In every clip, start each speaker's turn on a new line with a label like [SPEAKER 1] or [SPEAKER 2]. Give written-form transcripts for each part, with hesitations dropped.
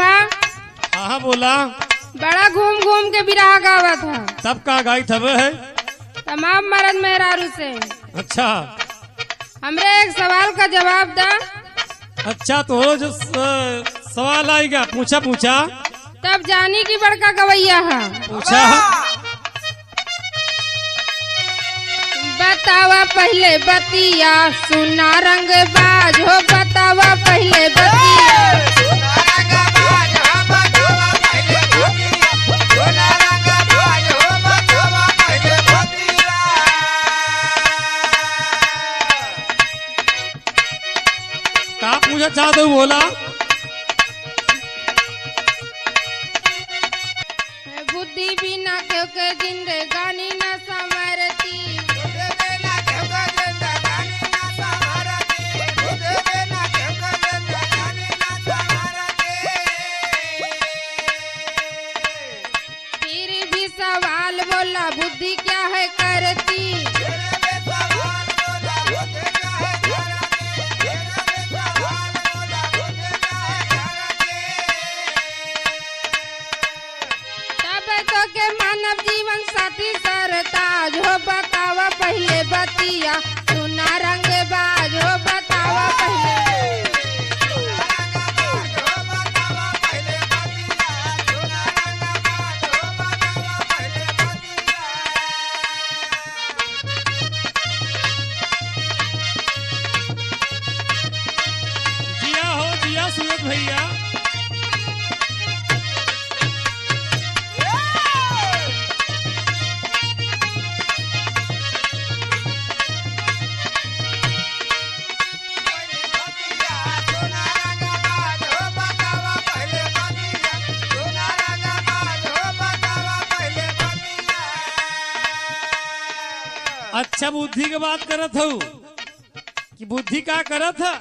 [SPEAKER 1] बाबा।
[SPEAKER 2] हाँ बोला।
[SPEAKER 1] बड़ा घूम घूम के बिरहा गावा था।
[SPEAKER 2] तब का गाई थब है?
[SPEAKER 1] तमाम मर्द मेहरारू से।
[SPEAKER 2] अच्छा
[SPEAKER 1] हमरे एक सवाल का जवाब दा।
[SPEAKER 2] अच्छा तो जो सवाल आएगा पूछा पूछा
[SPEAKER 1] तब जानी की बड़का गवैया है।
[SPEAKER 2] पूछा।
[SPEAKER 1] बतावा पहले बतिया सुना रंग बाज हो। बतावा पहले बतिया।
[SPEAKER 2] का पूछा चाहते हो बोला।
[SPEAKER 1] बुद्धि बिना क्यों के जिंदगानी न संवरती। फिर भी सवाल बोला बुद्धि क्या है करती। तो के मानव जीवन साथी सरताज हो। बतावा पहले बतिया सुना रंग बाज हो। बतावा पहले।
[SPEAKER 2] जिया हो जिया सूरज भैया। अच्छा बुद्धि के बात करत हो कि बुद्धि का करत है।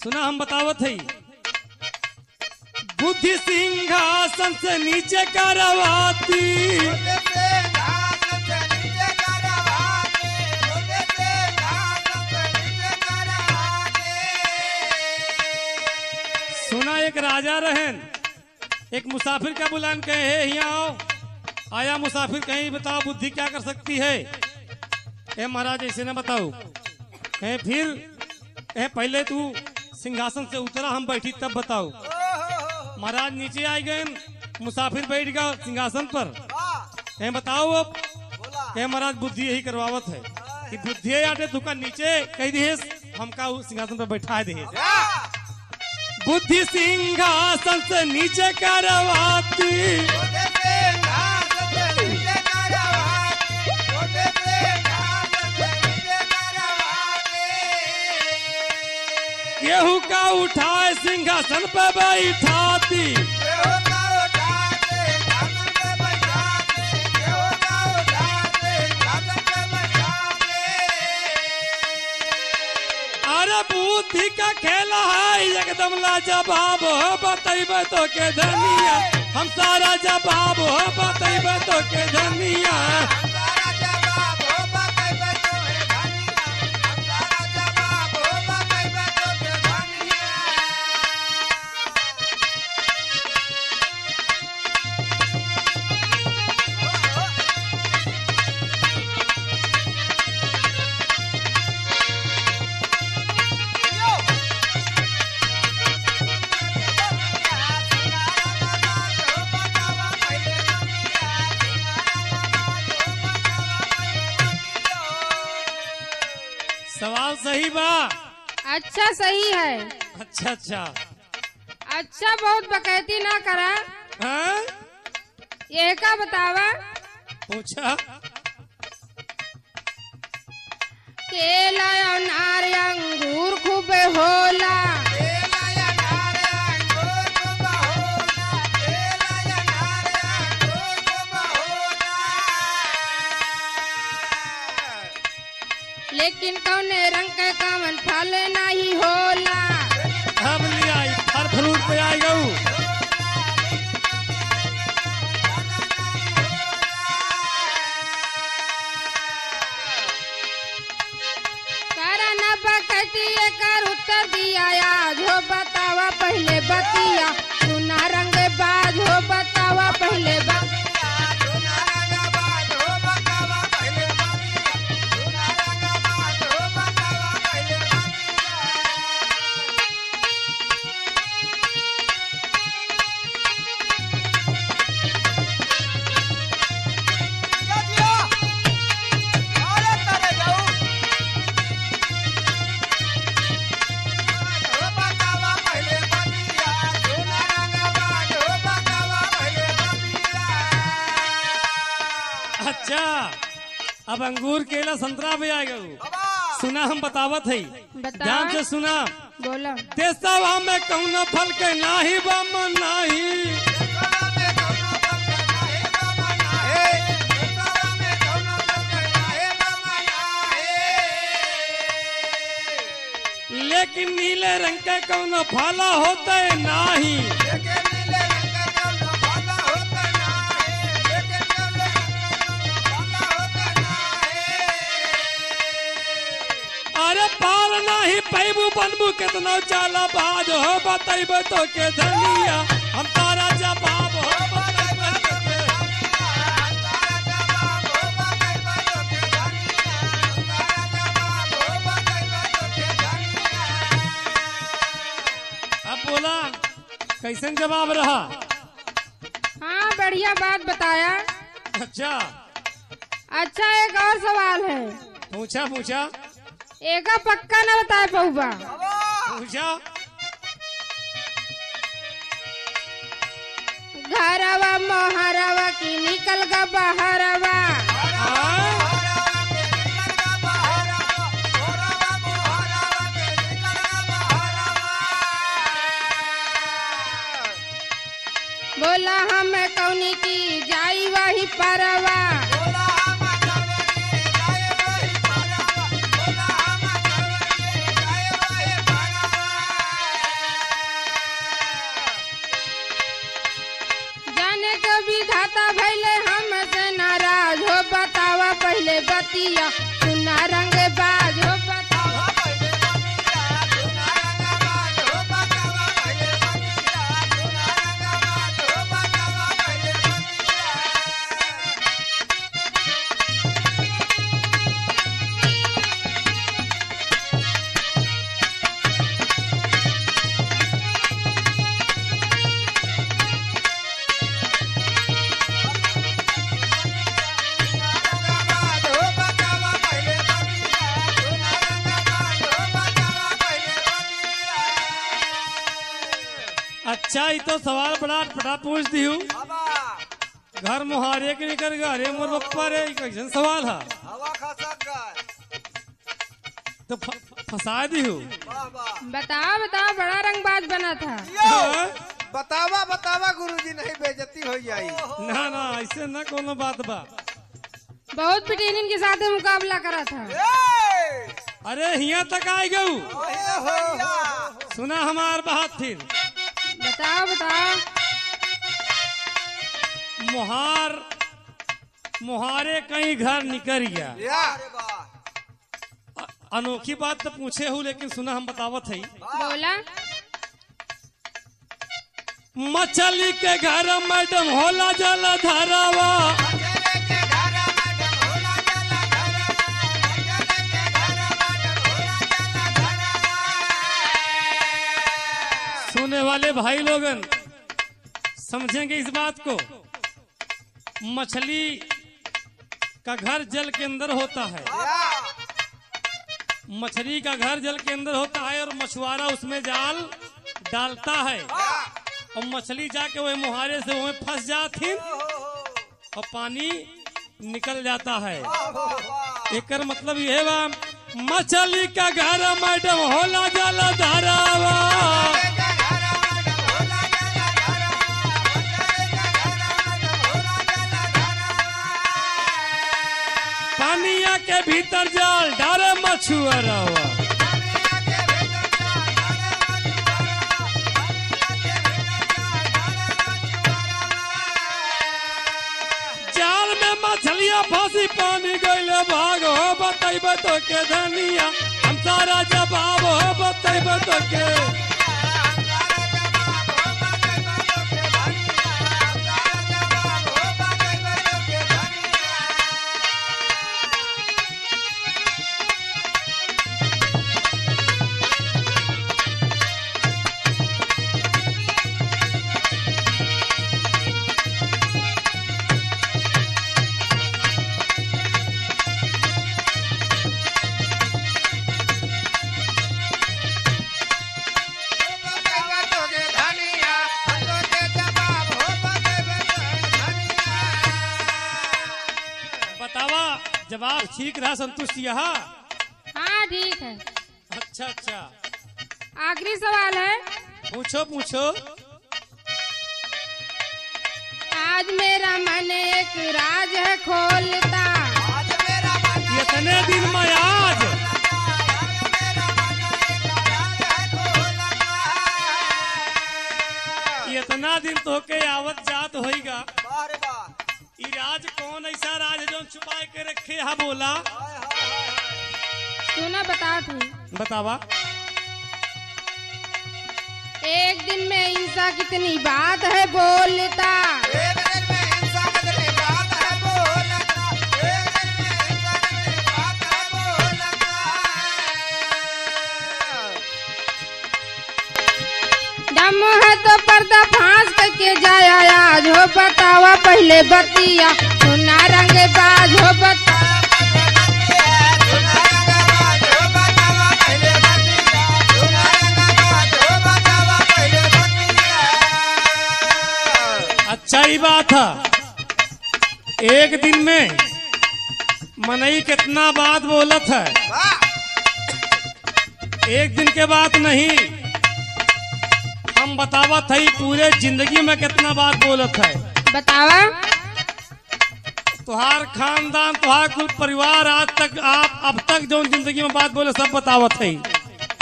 [SPEAKER 2] सुना हम बतावत है। बुद्धि सिंहासन से नीचे करवाती। सुना एक राजा रहन एक मुसाफिर का बुलान कहे हे यहाँ आओ। आया मुसाफिर कहीं बताओ बुद्धि क्या कर सकती है। ए महाराज ऐसे ना बताओ। फिर पहले तू सिंहासन से उतरा हम बैठी तब बताओ। महाराज नीचे आ गए मुसाफिर बैठ गया सिंहासन पर। बताओ अब महाराज बुद्धि यही करवावत है कि बुद्धि आटे तुका नीचे कह दिए हमका सिंहासन पर बैठा दे। बुद्धि सिंहासन से नीचे करवाती। केहू का उठाए सिंहासन पे बैठाती। अरे बुद्धि का खेला है एकदम लाजवाब हो। बतैबे तो के धनिया हम सारा जवाब हो। बतैबे तो के धनिया। सवाल सही बा।
[SPEAKER 1] अच्छा सही है।
[SPEAKER 2] अच्छा अच्छा
[SPEAKER 1] अच्छा बहुत बकैती ना करा।
[SPEAKER 2] हाँ?
[SPEAKER 1] यह का बतावा।
[SPEAKER 2] पूछा।
[SPEAKER 1] केला अनार अंगूर खूब होला। लेकिन कौने रंग के कामन फल नहीं होला।
[SPEAKER 2] हम लिया फल फ्रूट पे आई गऊ।
[SPEAKER 1] करा न बकैती कर उत्तर दिया आज हो। बतावा पहले बतिया सुना रंगे बाज हो बतावा पहले
[SPEAKER 2] अच्छा अब अंगूर केला संतरा भी आएगा सुना हम बतावत है
[SPEAKER 1] बता।
[SPEAKER 2] ध्यान से सुना
[SPEAKER 1] बोला
[SPEAKER 2] देशवा में कौनो फल के नाही बम नाही लेकिन नीले रंग के कौनो फल होते नाही अरे पाल नाही पैबू बनबू कितना चाला बाज हो बताइब तो के धनिया हम तारा जवाब हो बताइब तो के अब बोला कैसन जवाब रहा
[SPEAKER 1] हाँ बढ़िया बात बताया।
[SPEAKER 2] अच्छा
[SPEAKER 1] अच्छा एक और सवाल है
[SPEAKER 2] पूछा पूछा
[SPEAKER 1] एका पक्का न बताए पहुबा
[SPEAKER 2] पूछा
[SPEAKER 1] घरवा मोहरवा की निकल गा बहरवा बोला हमें कौनी की जाई वही परवा जाने के विधाता भैले हमसे नाराज हो बतावा पहले बतिया सुना रंग बाज हो बतावा
[SPEAKER 2] अच्छा ये तो सवाल बड़ा बड़ा पूछ दी हूँ घर मुहारे के निकल गए अरे मोर बप्पा रे ई कैसन सवाल है तो फंसा दी हूँ
[SPEAKER 1] बताओ बताओ बड़ा रंगबाज बना था
[SPEAKER 2] हाँ?
[SPEAKER 3] बतावा बतावा गुरुजी नहीं बेइज्जती हो जाई।
[SPEAKER 2] ना ना ऐसे ना कोनो बात बा
[SPEAKER 1] बहुत पिटीनिन के साथ मुकाबला करा था
[SPEAKER 2] अरे यहाँ तक आए गऊ सुना हमार बात फिर
[SPEAKER 1] बताओ बताओ
[SPEAKER 2] मुहार मुहारे कहीं घर निकल गया अनोखी बात तो पूछे हूँ लेकिन सुना हम बतावत है
[SPEAKER 1] बोला
[SPEAKER 2] मछली के घर मैडम होला जल धरावा सुने वाले भाई लोगन समझेंगे इस बात को मछली का घर जल के अंदर होता है मछली का घर जल के अंदर होता है और मछुआरा उसमें जाल डालता है और मछली जाके वही मुहारे से वही फंस जाती और पानी निकल जाता है एक मतलब यह बा मछली का घर मैडम होला जल धरावा पानिया के भीतर जाल डारे मछुआरा जाल में मछलियां फांसी पानी गईले भाग हो बताइब तो के धनिया हम सारा जवाब हो बताइब तो के जवाब ठीक रहा, संतुष्ट यहाँ।
[SPEAKER 1] हाँ ठीक है।
[SPEAKER 2] अच्छा अच्छा,
[SPEAKER 1] आखिरी सवाल है।
[SPEAKER 2] पूछो पूछो।
[SPEAKER 1] आज मेरा मन एक राज है खोलता।
[SPEAKER 2] इतने दिन में आज इतना दिन तो के आवत जात होइगा। ई राज कौन ऐसा राज है जो छुपाए के रखे हा बोला?
[SPEAKER 1] सुना बता थी।
[SPEAKER 2] बतावा।
[SPEAKER 1] एक दिन में इंसा कितनी बात है बोलता। दम है तो पर्दा फांस करके जाया आज हो बतावा पहले बतिया सुना रंग बाज हो बता।
[SPEAKER 2] अच्छा ही बात है। एक दिन में मनई कितना बात बोलत है। एक दिन के बात नहीं, हम बतावत है पूरे जिंदगी में कितना बात बोलत है।
[SPEAKER 1] बतावा।
[SPEAKER 2] तुहार खानदान, तुहार कुल परिवार आज तक, आप अब तक जो जिंदगी में बात बोले सब बतावत है।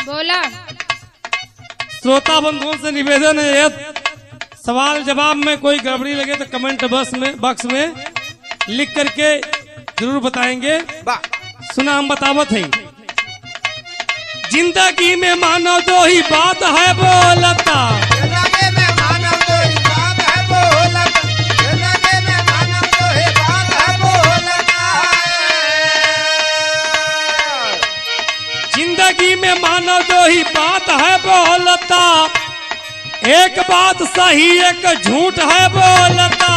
[SPEAKER 1] बोला।
[SPEAKER 2] श्रोता बंधुओं से निवेदन है, सवाल जवाब में कोई गड़बड़ी लगे तो कमेंट बॉक्स में लिख करके जरूर बताएंगे। सुना हम बतावत है। जिंदगी में मानो दो ही बात है बोलता। जिंदगी में मानो दो ही बात है बोलता। एक बात सही एक झूठ है बोलता।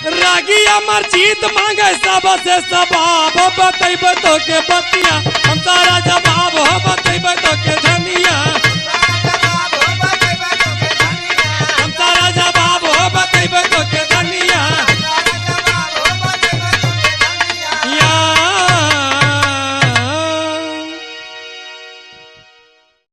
[SPEAKER 2] रागी अमर जीत मांगे सबसे सबाब बतैब तो के बतिया हम तारा जवाब हो बतैब तो के धनिया।